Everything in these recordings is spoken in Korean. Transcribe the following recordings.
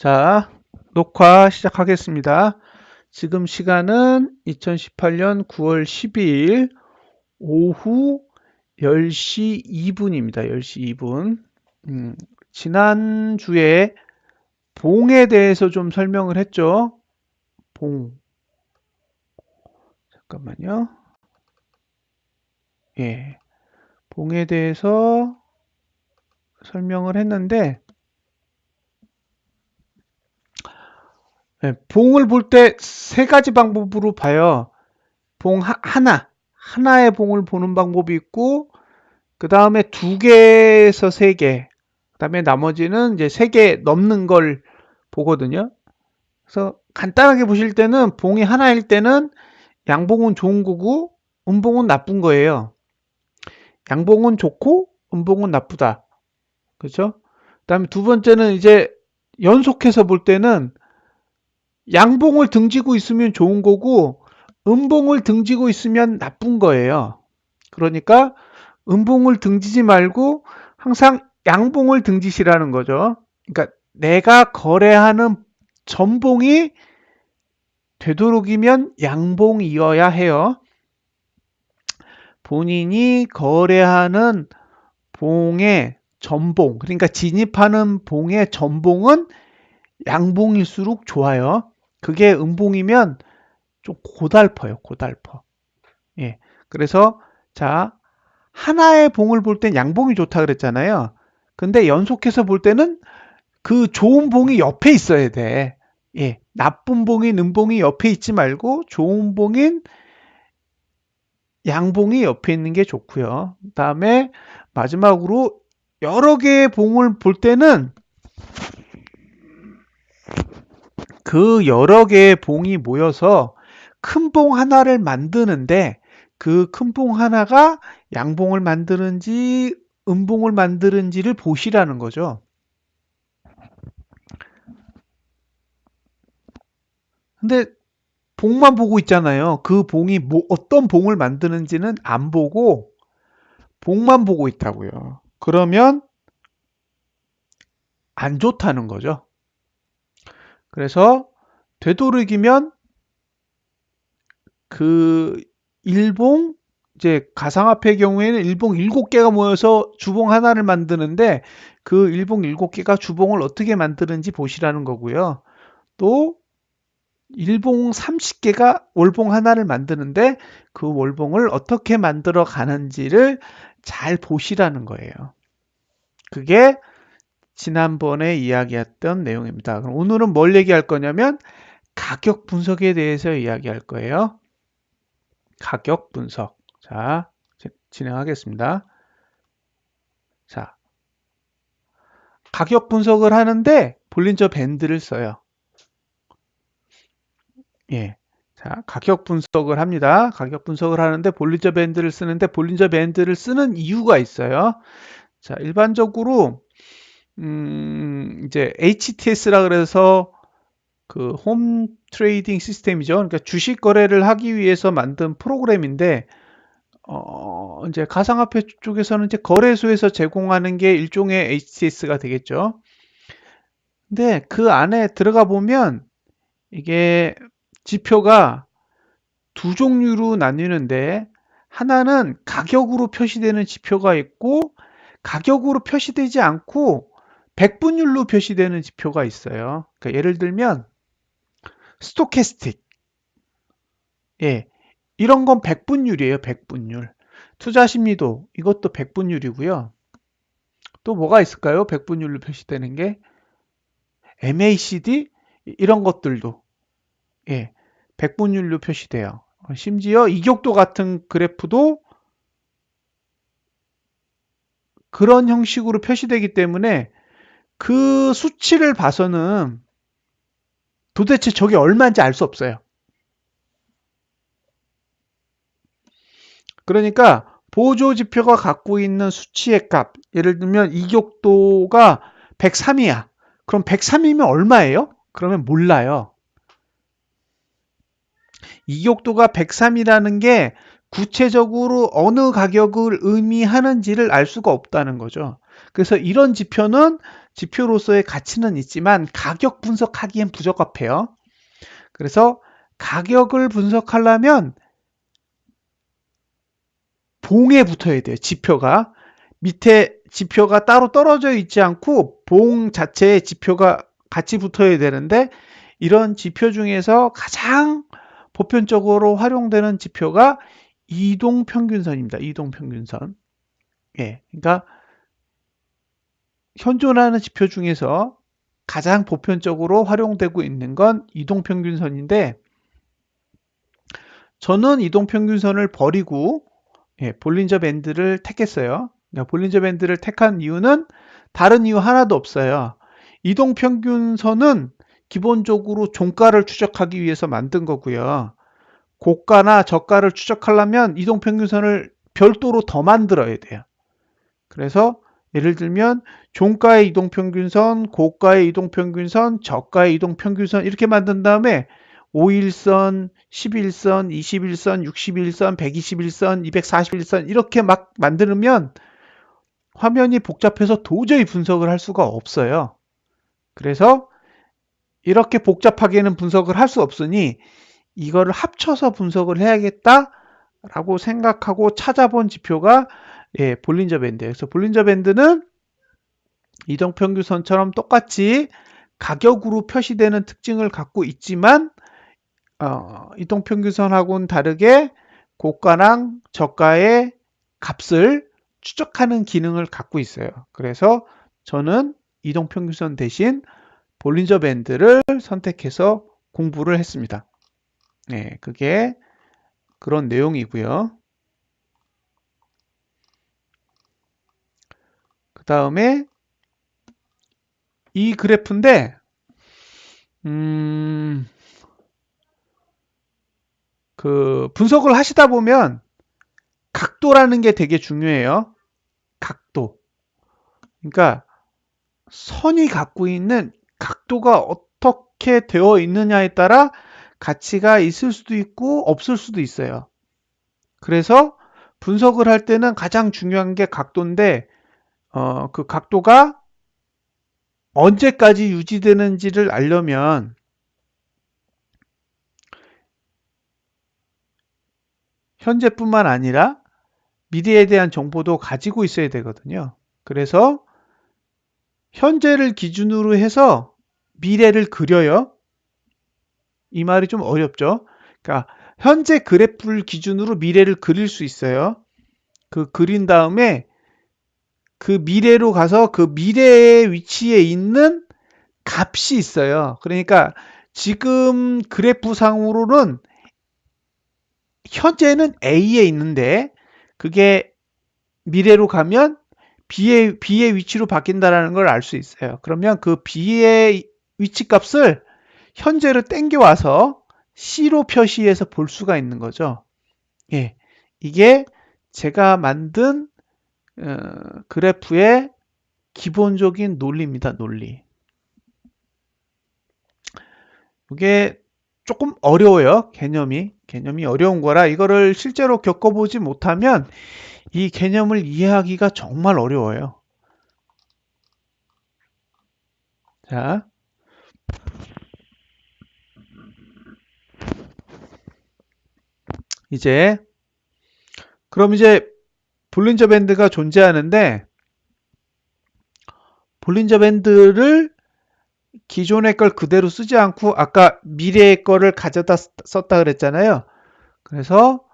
자, 녹화 시작하겠습니다. 지금 시간은 2018년 9월 12일 오후 10시 2분입니다. 10시 2분. 지난주에 봉에 대해서 좀 설명을 했죠. 봉. 잠깐만요. 예. 봉에 대해서 설명을 했는데, 봉을 볼 때 세 가지 방법으로 봐요. 봉 하나의 봉을 보는 방법이 있고, 그 다음에 2개에서 3개, 그 다음에 나머지는 이제 3개 넘는 걸 보거든요. 그래서 간단하게 보실 때는 봉이 하나일 때는 양봉은 좋은 거고 음봉은 나쁜 거예요. 양봉은 좋고 음봉은 나쁘다. 그렇죠? 그 다음에 두 번째는 이제 연속해서 볼 때는 양봉을 등지고 있으면 좋은 거고 음봉을 등지고 있으면 나쁜 거예요. 그러니까 음봉을 등지지 말고 항상 양봉을 등지시라는 거죠. 그러니까 내가 거래하는 전봉이 되도록이면 양봉이어야 해요. 본인이 거래하는 봉의 전봉, 그러니까 진입하는 봉의 전봉은 양봉일수록 좋아요. 그게 음봉이면 좀 고달퍼요, 고달퍼. 예. 그래서 자, 하나의 봉을 볼 땐 양봉이 좋다 그랬잖아요. 근데 연속해서 볼 때는 그 좋은 봉이 옆에 있어야 돼. 예. 나쁜 봉인 음봉이 옆에 있지 말고 좋은 봉인 양봉이 옆에 있는 게 좋고요. 그다음에 마지막으로 여러 개의 봉을 볼 때는 그 여러 개의 봉이 모여서 큰 봉 하나를 만드는데 그 큰 봉 하나가 양봉을 만드는지 음봉을 만드는지를 보시라는 거죠. 근데 봉만 보고 있잖아요. 그 봉이 어떤 봉을 만드는지는 안 보고 봉만 보고 있다고요. 그러면 안 좋다는 거죠. 그래서 되도록이면 그 일봉, 이제 가상화폐의 경우에는 일봉 7개가 모여서 주봉 하나를 만드는데 그 일봉 7개가 주봉을 어떻게 만드는지 보시라는 거고요. 또 일봉 30개가 월봉 하나를 만드는데 그 월봉을 어떻게 만들어 가는지를 잘 보시라는 거예요. 그게 지난번에 이야기했던 내용입니다. 그럼 오늘은 뭘 얘기할 거냐면 가격 분석에 대해서 이야기할 거예요. 가격 분석. 자, 진행하겠습니다. 자, 가격 분석을 하는데 볼린저 밴드를 써요. 예. 자, 가격 분석을 합니다. 가격 분석을 하는데 볼린저 밴드를 쓰는데 볼린저 밴드를 쓰는 이유가 있어요. 자, 일반적으로 이제 HTS라 그래서 그 홈 트레이딩 시스템이죠. 그러니까 주식 거래를 하기 위해서 만든 프로그램인데 이제 가상화폐 쪽에서는 이제 거래소에서 제공하는 게 일종의 HTS가 되겠죠. 근데 그 안에 들어가 보면 이게 지표가 두 종류로 나뉘는데 하나는 가격으로 표시되는 지표가 있고 가격으로 표시되지 않고 백분율로 표시되는 지표가 있어요. 그러니까 예를 들면 스토캐스틱, 예, 이런 건 백분율이에요. 백분율. 투자 심리도 이것도 백분율이고요. 또 뭐가 있을까요? 백분율로 표시되는 게 MACD 이런 것들도 예, 백분율로 표시돼요. 심지어 이격도 같은 그래프도 그런 형식으로 표시되기 때문에 그 수치를 봐서는 도대체 저게 얼마인지 알 수 없어요. 그러니까 보조지표가 갖고 있는 수치의 값, 예를 들면 이격도가 103이야. 그럼 103이면 얼마예요? 그러면 몰라요. 이격도가 103이라는 게 구체적으로 어느 가격을 의미하는지를 알 수가 없다는 거죠. 그래서 이런 지표는 지표로서의 가치는 있지만 가격 분석하기엔 부적합해요. 그래서 가격을 분석하려면 봉에 붙어야 돼요. 지표가. 밑에 지표가 따로 떨어져 있지 않고 봉 자체에 지표가 같이 붙어야 되는데, 이런 지표 중에서 가장 보편적으로 활용되는 지표가 이동평균선입니다. 이동평균선. 예, 그러니까 현존하는 지표 중에서 가장 보편적으로 활용되고 있는 건 이동평균선인데, 저는 이동평균선을 버리고 볼린저 밴드를 택했어요. 그러니까 볼린저 밴드를 택한 이유는 다른 이유 하나도 없어요. 이동평균선은 기본적으로 종가를 추적하기 위해서 만든 거고요. 고가나 저가를 추적하려면 이동평균선을 별도로 더 만들어야 돼요. 그래서 예를 들면 종가의 이동평균선, 고가의 이동평균선, 저가의 이동평균선 이렇게 만든 다음에 5일선, 11선, 21선, 61선, 121선, 241선 이렇게 막 만들면 화면이 복잡해서 도저히 분석을 할 수가 없어요. 그래서 이렇게 복잡하게는 분석을 할 수 없으니 이거를 합쳐서 분석을 해야겠다라고 생각하고 찾아본 지표가 볼린저 밴드예요. 그래서 볼린저 밴드는 이동평균선처럼 똑같이 가격으로 표시되는 특징을 갖고 있지만 이동평균선하고는 다르게 고가랑 저가의 값을 추적하는 기능을 갖고 있어요. 그래서 저는 이동평균선 대신 볼린저 밴드를 선택해서 공부를 했습니다. 네, 그게 그런 내용이고요. 그 다음에 이 그래프인데 그 분석을 하시다 보면 각도라는 게 되게 중요해요. 각도. 그러니까 선이 갖고 있는 각도가 어떻게 되어 있느냐에 따라 가치가 있을 수도 있고 없을 수도 있어요. 그래서 분석을 할 때는 가장 중요한 게 각도인데 그 각도가 언제까지 유지되는지를 알려면 현재뿐만 아니라 미래에 대한 정보도 가지고 있어야 되거든요. 그래서 현재를 기준으로 해서 미래를 그려요. 이 말이 좀 어렵죠? 그러니까 현재 그래프를 기준으로 미래를 그릴 수 있어요. 그 그린 다음에 그 미래로 가서 그 미래의 위치에 있는 값이 있어요. 그러니까 지금 그래프상으로는 현재는 A에 있는데 그게 미래로 가면 B의 위치로 바뀐다는 걸 알 수 있어요. 그러면 그 B의 위치 값을 현재로 땡겨와서 C로 표시해서 볼 수가 있는 거죠. 예, 이게 제가 만든 그래프의 기본적인 논리입니다. 논리. 이게 조금 어려워요. 개념이 어려운 거라 이거를 실제로 겪어보지 못하면 이 개념을 이해하기가 정말 어려워요. 자, 그럼 이제 볼린저 밴드가 존재하는데 볼린저 밴드를 기존의 걸 그대로 쓰지 않고 아까 미래의 거를 가져다 썼다 그랬잖아요. 그래서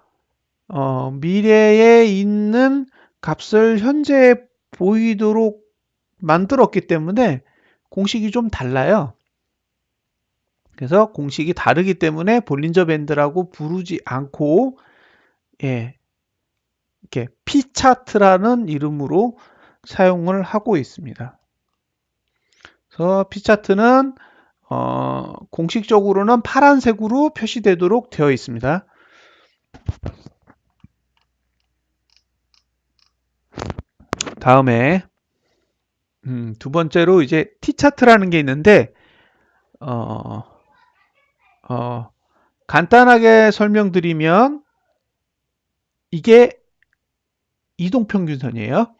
미래에 있는 값을 현재에 보이도록 만들었기 때문에 공식이 좀 달라요. 그래서 공식이 다르기 때문에 볼린저 밴드라고 부르지 않고 이렇게 P차트라는 이름으로 사용을 하고 있습니다. 그래서 P차트는 공식적으로는 파란색으로 표시되도록 되어 있습니다. 다음에 두 번째로 이제 T차트라는 게 있는데 간단하게 설명드리면 이게 이동평균선이에요.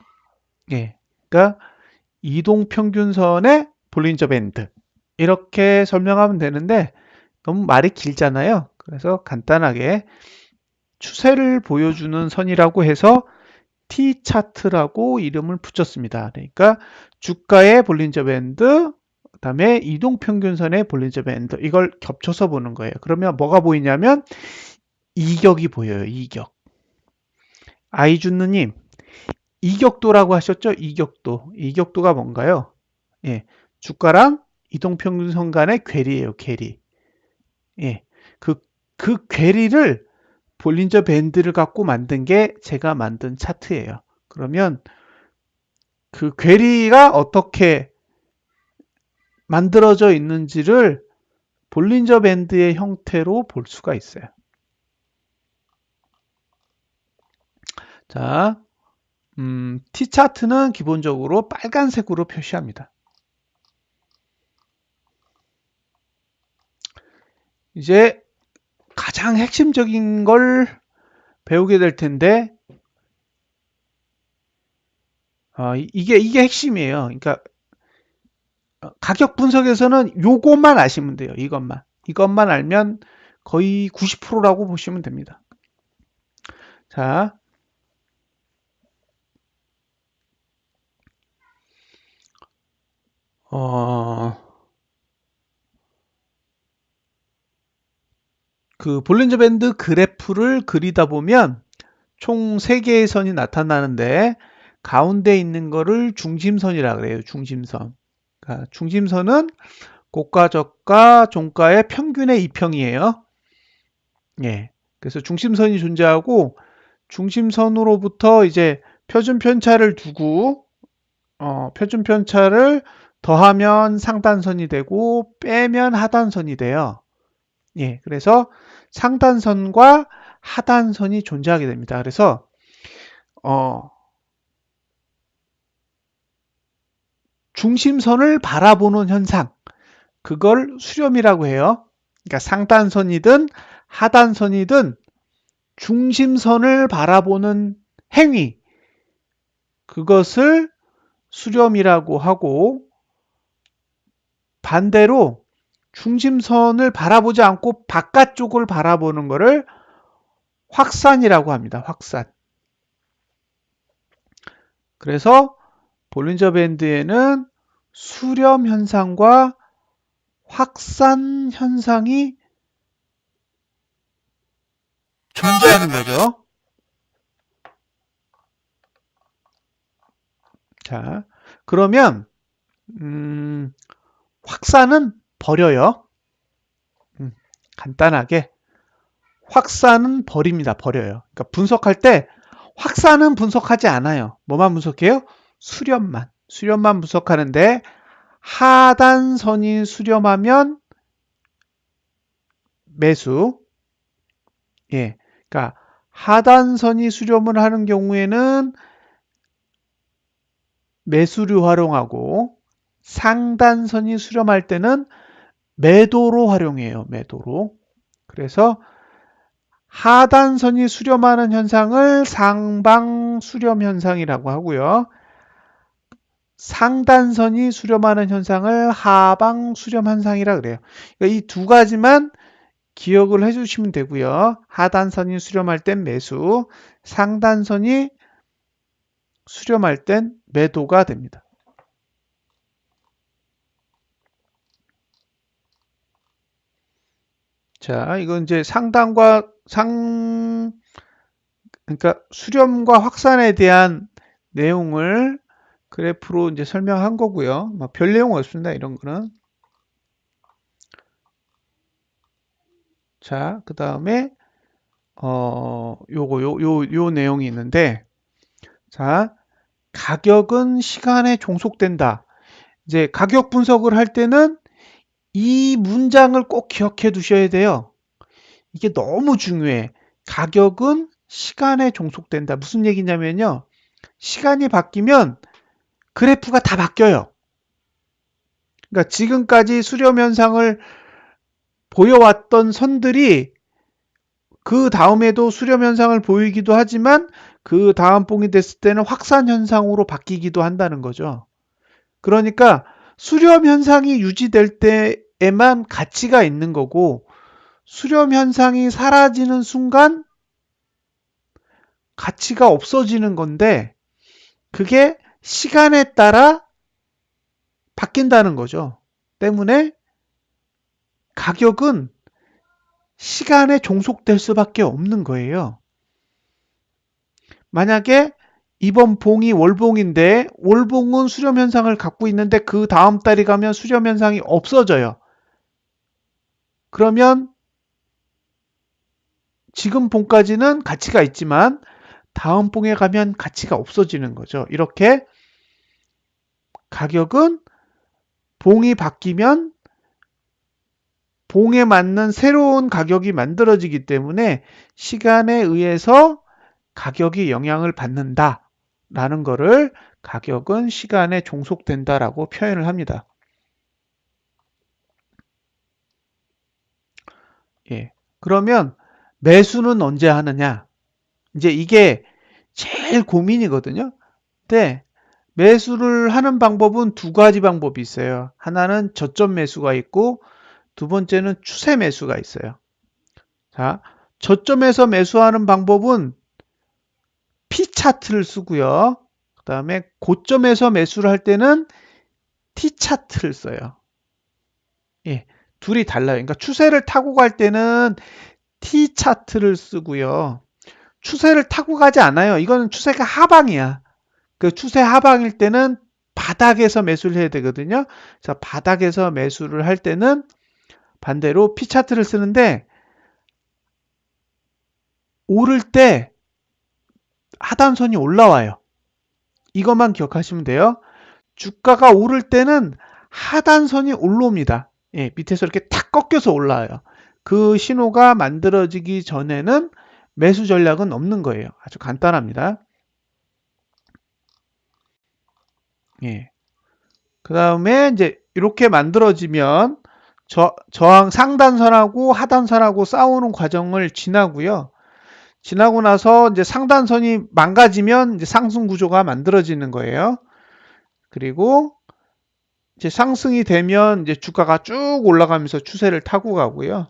예, 그러니까 이동평균선의 볼린저 밴드. 이렇게 설명하면 되는데 너무 말이 길잖아요. 그래서 간단하게 추세를 보여주는 선이라고 해서 T차트라고 이름을 붙였습니다. 그러니까 주가의 볼린저 밴드, 그다음에 이동평균선의 볼린저 밴드, 이걸 겹쳐서 보는 거예요. 그러면 뭐가 보이냐면 이격이 보여요. 이격. 아이준느님, 이격도라고 하셨죠? 이격도. 이격도가 뭔가요? 예, 주가랑 이동평균선 간의 괴리예요. 괴리. 예, 그 괴리를 볼린저 밴드를 갖고 만든 게 제가 만든 차트예요. 그러면 그 괴리가 어떻게 만들어져 있는지를 볼린저 밴드의 형태로 볼 수가 있어요. 자, T차트는 기본적으로 빨간색으로 표시합니다. 이제 가장 핵심적인 걸 배우게 될 텐데, 이게 핵심이에요. 그러니까 가격 분석에서는 요것만 아시면 돼요. 이것만 알면 거의 90%라고 보시면 됩니다. 자, 그 볼린저 밴드 그래프를 그리다 보면 총 3개의 선이 나타나는데 가운데 있는 거를 중심선이라 그래요. 중심선. 그러니까 중심선은 고가, 저가, 종가의 평균의 이평이에요. 예. 그래서 중심선이 존재하고 중심선으로부터 이제 표준 편차를 두고 표준 편차를 더하면 상단선이 되고 빼면 하단선이 돼요. 예. 그래서 상단선과 하단선이 존재하게 됩니다. 그래서 중심선을 바라보는 현상, 그걸 수렴이라고 해요. 그러니까 상단선이든 하단선이든 중심선을 바라보는 행위, 그것을 수렴이라고 하고, 반대로 중심선을 바라보지 않고 바깥쪽을 바라보는 것을 확산이라고 합니다. 확산. 그래서 볼린저 밴드에는 수렴 현상과 확산 현상이 존재하는 거죠. 자, 그러면 확산은 버려요. 간단하게 확산은 버립니다. 버려요. 그러니까 분석할 때 확산은 분석하지 않아요. 뭐만 분석해요? 수렴만 분석하는데 하단선이 수렴하면 매수. 예. 그러니까 하단선이 수렴을 하는 경우에는 매수를 활용하고 상단선이 수렴할 때는 매도로 활용해요. 매도로. 그래서 하단선이 수렴하는 현상을 상방 수렴 현상이라고 하고요. 상단선이 수렴하는 현상을 하방 수렴 현상이라 그래요. 그러니까 이 두 가지만 기억을 해주시면 되고요. 하단선이 수렴할 땐 매수, 상단선이 수렴할 땐 매도가 됩니다. 자, 이건 이제 그러니까 수렴과 확산에 대한 내용을 그래프로 이제 설명한 거고요. 별 내용 없습니다. 이런 거는. 자, 그 다음에 요 내용이 있는데, 자, 가격은 시간에 종속된다. 이제 가격 분석을 할 때는 이 문장을 꼭 기억해 두셔야 돼요. 이게 너무 중요해. 가격은 시간에 종속된다. 무슨 얘기냐면요. 시간이 바뀌면 그래프가 다 바뀌어요. 그러니까 지금까지 수렴 현상을 보여왔던 선들이 그 다음에도 수렴 현상을 보이기도 하지만 그 다음 봉이 됐을 때는 확산 현상으로 바뀌기도 한다는 거죠. 그러니까 수렴 현상이 유지될 때에만 가치가 있는 거고 수렴 현상이 사라지는 순간 가치가 없어지는 건데 그게 시간에 따라 바뀐다는 거죠. 때문에 가격은 시간에 종속될 수밖에 없는 거예요. 만약에 이번 봉이 월봉인데 월봉은 수렴 현상을 갖고 있는데 그 다음 달이 가면 수렴 현상이 없어져요. 그러면 지금 봉까지는 가치가 있지만 다음 봉에 가면 가치가 없어지는 거죠. 이렇게 가격은 봉이 바뀌면 봉에 맞는 새로운 가격이 만들어지기 때문에 시간에 의해서 가격이 영향을 받는다라는 거를 가격은 시간에 종속된다라고 표현을 합니다. 예. 그러면 매수는 언제 하느냐? 이제 이게 제일 고민이거든요. 근데 매수를 하는 방법은 두 가지 방법이 있어요. 하나는 저점 매수가 있고 두 번째는 추세 매수가 있어요. 자, 저점에서 매수하는 방법은 P 차트를 쓰고요. 그 다음에 고점에서 매수를 할 때는 T 차트를 써요. 예, 둘이 달라요. 그러니까 추세를 타고 갈 때는 T 차트를 쓰고요. 추세를 타고 가지 않아요. 이거는 추세가 하방이야. 그 추세 하방일 때는 바닥에서 매수를 해야 되거든요. 자, 바닥에서 매수를 할 때는 반대로 P 차트를 쓰는데 오를 때 하단선이 올라와요. 이것만 기억하시면 돼요. 주가가 오를 때는 하단선이 올라옵니다. 예, 밑에서 이렇게 탁 꺾여서 올라와요. 그 신호가 만들어지기 전에는 매수 전략은 없는 거예요. 아주 간단합니다. 예. 그 다음에 이제 이렇게 만들어지면 저항 상단선하고 하단선하고 싸우는 과정을 지나고요. 지나고 나서 이제 상단선이 망가지면 이제 상승 구조가 만들어지는 거예요. 그리고 이제 상승이 되면 이제 주가가 쭉 올라가면서 추세를 타고 가고요.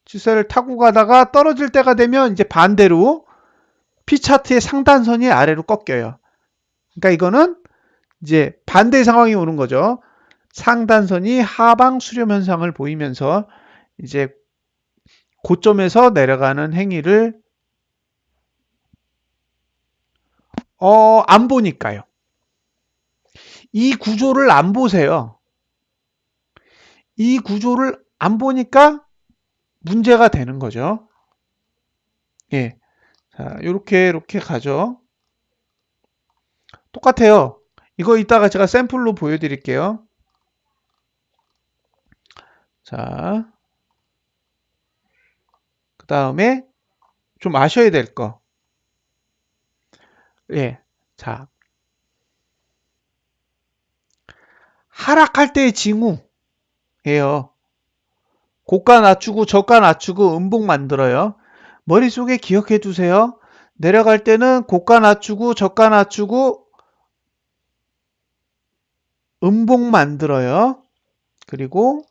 추세를 타고 가다가 떨어질 때가 되면 이제 반대로 P차트의 상단선이 아래로 꺾여요. 그러니까 이거는 이제 반대 상황이 오는 거죠. 상단선이 하방 수렴 현상을 보이면서 이제 고점에서 내려가는 행위를 안 보니까요. 이 구조를 안 보세요. 이 구조를 안 보니까 문제가 되는 거죠. 예. 자, 이렇게 가죠. 똑같아요. 이거 이따가 제가 샘플로 보여드릴게요. 자, 그 다음에 좀 아셔야 될 거. 예. 자, 하락할 때의 징후예요. 고가 낮추고 저가 낮추고 음봉 만들어요. 머릿속에 기억해 두세요. 내려갈 때는 고가 낮추고 저가 낮추고 음봉 만들어요. 그리고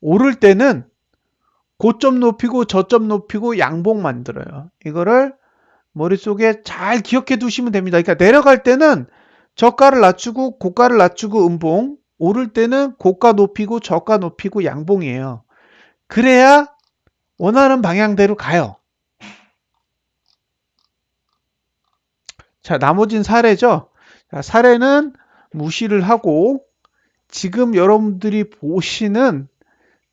오를 때는 고점 높이고 저점 높이고 양봉 만들어요. 이거를 머릿속에 잘 기억해 두시면 됩니다. 그러니까 내려갈 때는 저가를 낮추고 고가를 낮추고 음봉, 오를 때는 고가 높이고 저가 높이고 양봉이에요. 그래야 원하는 방향대로 가요. 자, 나머진 사례죠. 자, 사례는 무시를 하고 지금 여러분들이 보시는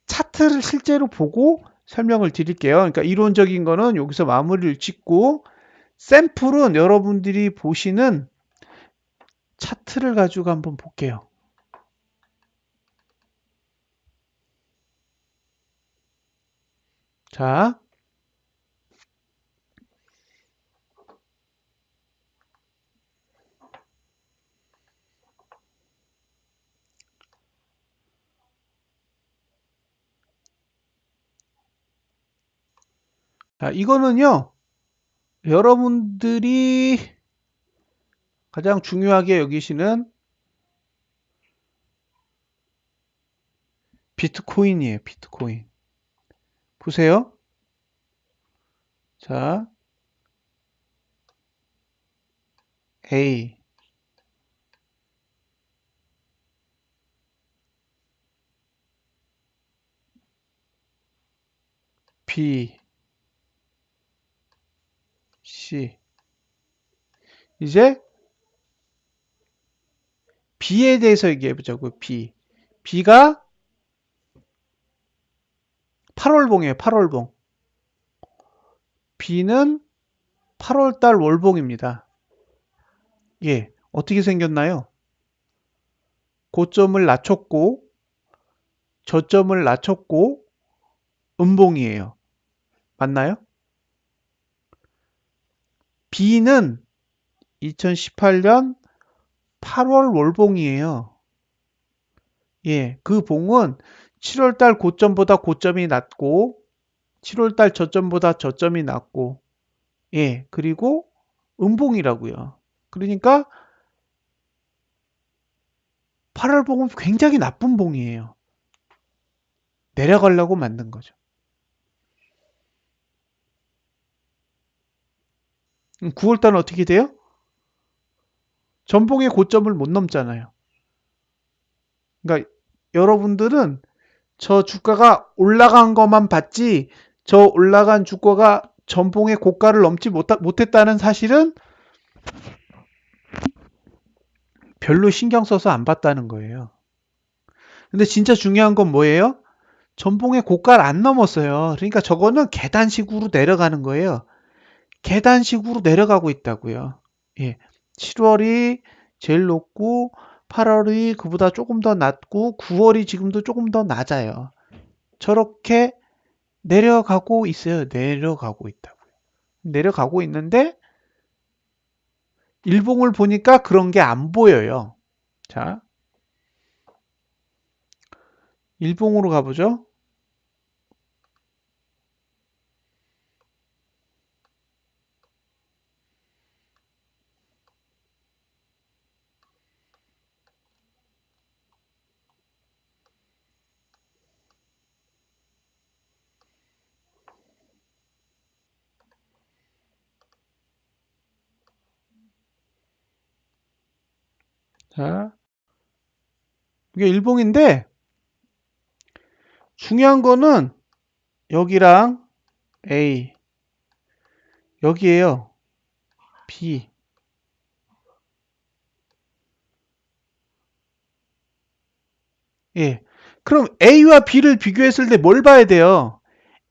차트를 실제로 보고 설명을 드릴게요. 그러니까 이론적인 거는 여기서 마무리를 짓고 샘플은 여러분들이 보시는 차트를 가지고 한번 볼게요. 자, 이거는요. 여러분들이 가장 중요하게 여기시는 비트코인이에요. 비트코인. 보세요. 자, A, B, C. 이제 B에 대해서 얘기해 보자고요. B. B가 8월봉이에요. 8월봉. B는 8월달 월봉입니다. 예. 어떻게 생겼나요? 고점을 낮췄고 저점을 낮췄고 음봉이에요. 맞나요? B는 2018년 8월 월봉이에요. 예, 그 봉은 7월달 고점보다 고점이 낮고 7월달 저점보다 저점이 낮고 예, 그리고 음봉이라고요. 그러니까 8월 봉은 굉장히 나쁜 봉이에요. 내려가려고 만든 거죠. 9월달은 어떻게 돼요? 전봉의 고점을 못 넘잖아요. 그러니까 여러분들은 저 주가가 올라간 것만 봤지 저 올라간 주가가 전봉의 고가를 넘지 못했다는 사실은 별로 신경 써서 안 봤다는 거예요. 근데 진짜 중요한 건 뭐예요? 전봉의 고가를 안 넘었어요. 그러니까 저거는 계단식으로 내려가는 거예요. 계단식으로 내려가고 있다고요. 예. 7월이 제일 높고 8월이 그보다 조금 더 낮고 9월이 지금도 조금 더 낮아요. 저렇게 내려가고 있어요. 내려가고 있다고요. 내려가고 있는데 일봉을 보니까 그런 게 안 보여요. 자, 일봉으로 가보죠. 자, 이게 일봉인데 중요한 거는 여기랑 A, 여기에요. B. 예. 그럼 A와 B를 비교했을 때 뭘 봐야 돼요?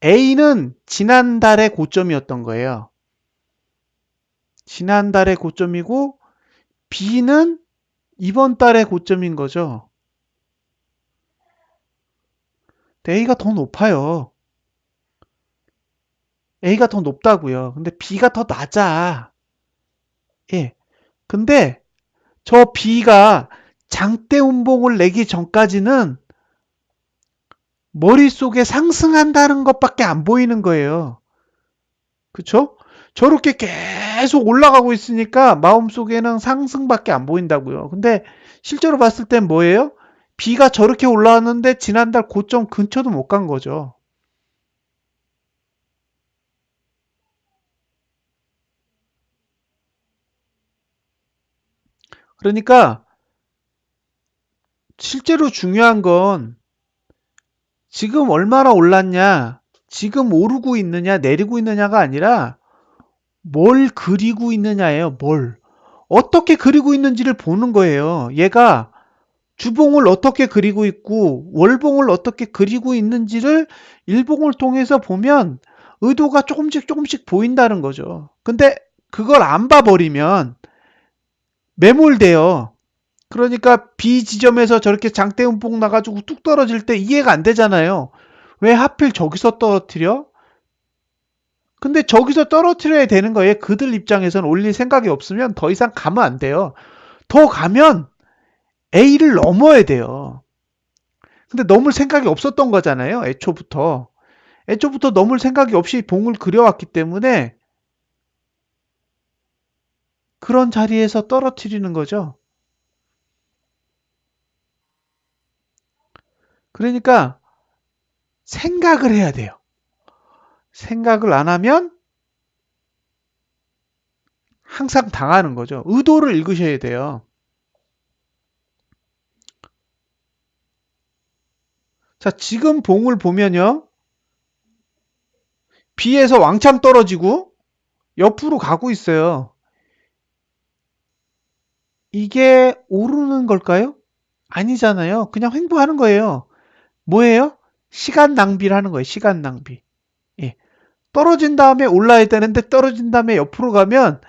A는 지난달의 고점이었던 거예요. 지난달의 고점이고 B는 이번 달의 고점인 거죠. A가 더 높아요. A가 더 높다고요. 근데 B가 더 낮아. 예. 근데 저 B가 장대 운봉을 내기 전까지는 머릿속에 상승한다는 것밖에 안 보이는 거예요. 그쵸? 저렇게 계속 올라가고 있으니까 마음속에는 상승밖에 안 보인다고요. 근데 실제로 봤을 땐 뭐예요? B가 저렇게 올라왔는데 지난달 고점 근처도 못 간 거죠. 그러니까 실제로 중요한 건 지금 얼마나 올랐냐, 지금 오르고 있느냐, 내리고 있느냐가 아니라 뭘 그리고 있느냐예요. 뭘. 어떻게 그리고 있는지를 보는 거예요. 얘가 주봉을 어떻게 그리고 있고 월봉을 어떻게 그리고 있는지를 일봉을 통해서 보면 의도가 조금씩 조금씩 보인다는 거죠. 근데 그걸 안 봐버리면 매몰돼요. 그러니까 B 지점에서 저렇게 장대음봉 나가지고 뚝 떨어질 때 이해가 안 되잖아요. 왜 하필 저기서 떨어뜨려? 근데 저기서 떨어뜨려야 되는 거예요. 그들 입장에서는 올릴 생각이 없으면 더 이상 가면 안 돼요. 더 가면 A를 넘어야 돼요. 근데 넘을 생각이 없었던 거잖아요. 애초부터. 애초부터 넘을 생각이 없이 봉을 그려왔기 때문에 그런 자리에서 떨어뜨리는 거죠. 그러니까 생각을 해야 돼요. 생각을 안 하면 항상 당하는 거죠. 의도를 읽으셔야 돼요. 자, 지금 봉을 보면요. B에서 왕창 떨어지고 옆으로 가고 있어요. 이게 오르는 걸까요? 아니잖아요. 그냥 횡보하는 거예요. 뭐예요? 시간 낭비를 하는 거예요. 시간 낭비. 예. 떨어진 다음에 올라야 되는데 떨어진 다음에 옆으로 가면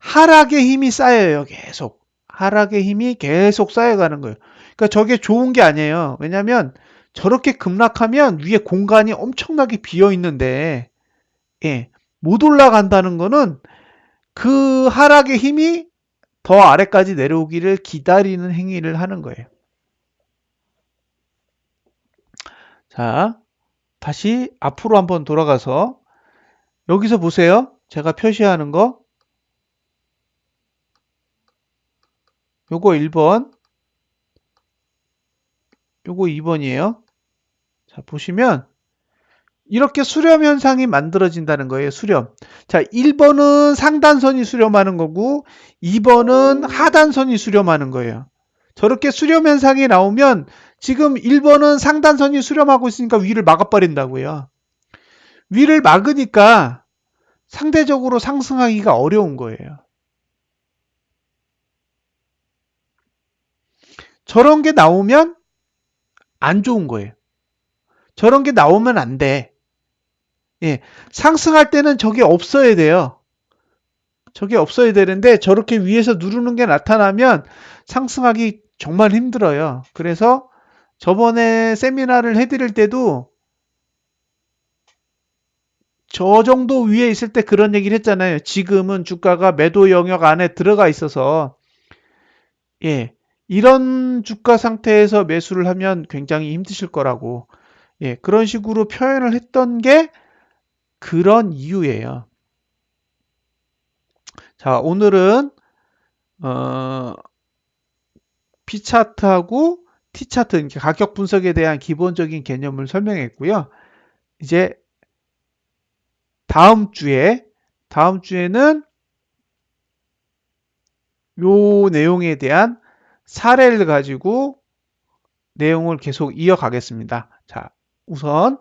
하락의 힘이 쌓여요. 계속. 하락의 힘이 계속 쌓여가는 거예요. 그러니까 저게 좋은 게 아니에요. 왜냐하면 저렇게 급락하면 위에 공간이 엄청나게 비어 있는데 예, 못 올라간다는 거는 그 하락의 힘이 더 아래까지 내려오기를 기다리는 행위를 하는 거예요. 자, 다시 앞으로 한번 돌아가서 여기서 보세요. 제가 표시하는 거 요거 1번 요거 2번이에요. 자, 보시면 이렇게 수렴 현상이 만들어진다는 거예요. 수렴. 자, 1번은 상단선이 수렴하는 거고 2번은 하단선이 수렴하는 거예요. 저렇게 수렴 현상이 나오면 지금 1번은 상단선이 수렴하고 있으니까 위를 막아버린다고요. 위를 막으니까 상대적으로 상승하기가 어려운 거예요. 저런 게 나오면 안 좋은 거예요. 저런 게 나오면 안 돼. 예, 상승할 때는 저게 없어야 돼요. 저게 없어야 되는데 저렇게 위에서 누르는 게 나타나면 상승하기 정말 힘들어요. 그래서 저번에 세미나를 해드릴 때도 저 정도 위에 있을 때 그런 얘기를 했잖아요. 지금은 주가가 매도 영역 안에 들어가 있어서 예, 이런 주가 상태에서 매수를 하면 굉장히 힘드실 거라고 예, 그런 식으로 표현을 했던 게 그런 이유예요. 자, 오늘은 P차트하고 T차트, 가격 분석에 대한 기본적인 개념을 설명했고요. 이제 다음 주에는 요 내용에 대한 사례를 가지고 내용을 계속 이어가겠습니다. 자, 우선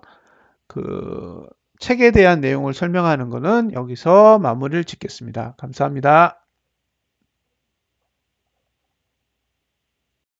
그 책에 대한 내용을 설명하는 것은 여기서 마무리를 짓겠습니다. 감사합니다.